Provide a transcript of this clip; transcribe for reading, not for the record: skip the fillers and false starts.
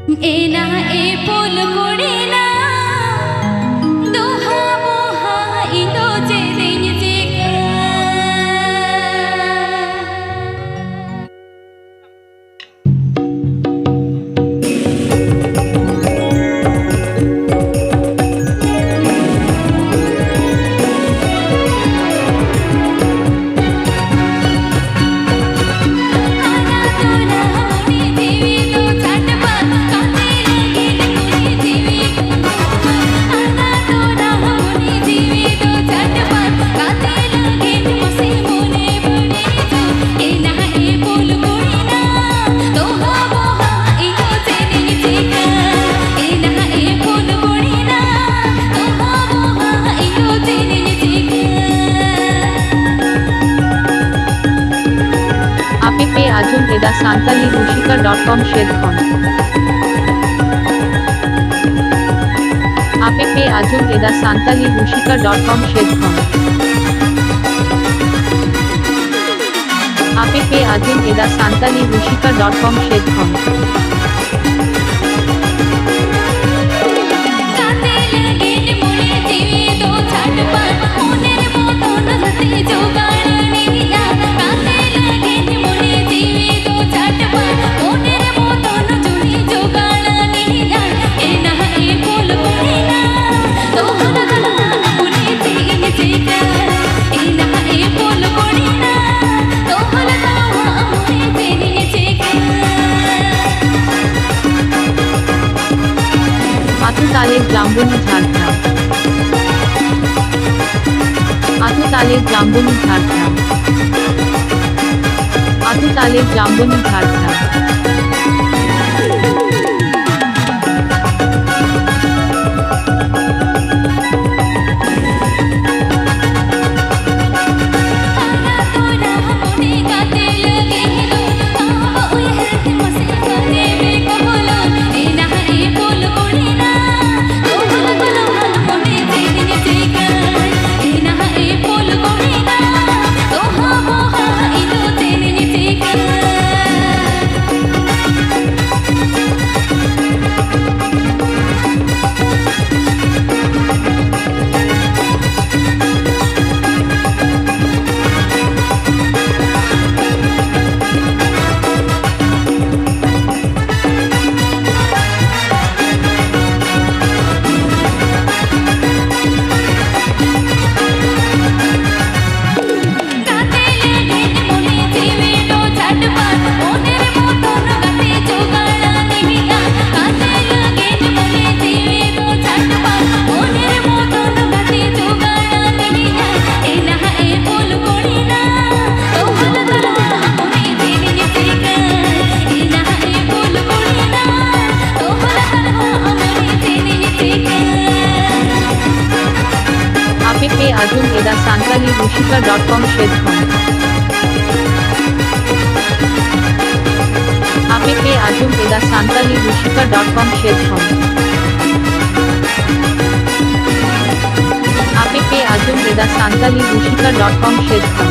एना ए पोल कोड़ेना दोहा मोहा इनो जेरेñ जेगा APP Ajum Eda Santali Rushika.com Shedkhon APP Ajum Eda Santali Rushika.com Shedkhon APP Ajum Eda Santali Rushika.com Shedkhon आतुताले जाम्बुनी Jhargram आतुताले जाम्बुनी Jhargram आतुताले जाम्बुनी Jhargram APP Ajum Eda Santali Rushika.com Shedkhon APP Ajum Eda Santali Rushika.com Shedkhon APP Ajum Eda Santali Rushika.com Shedkhon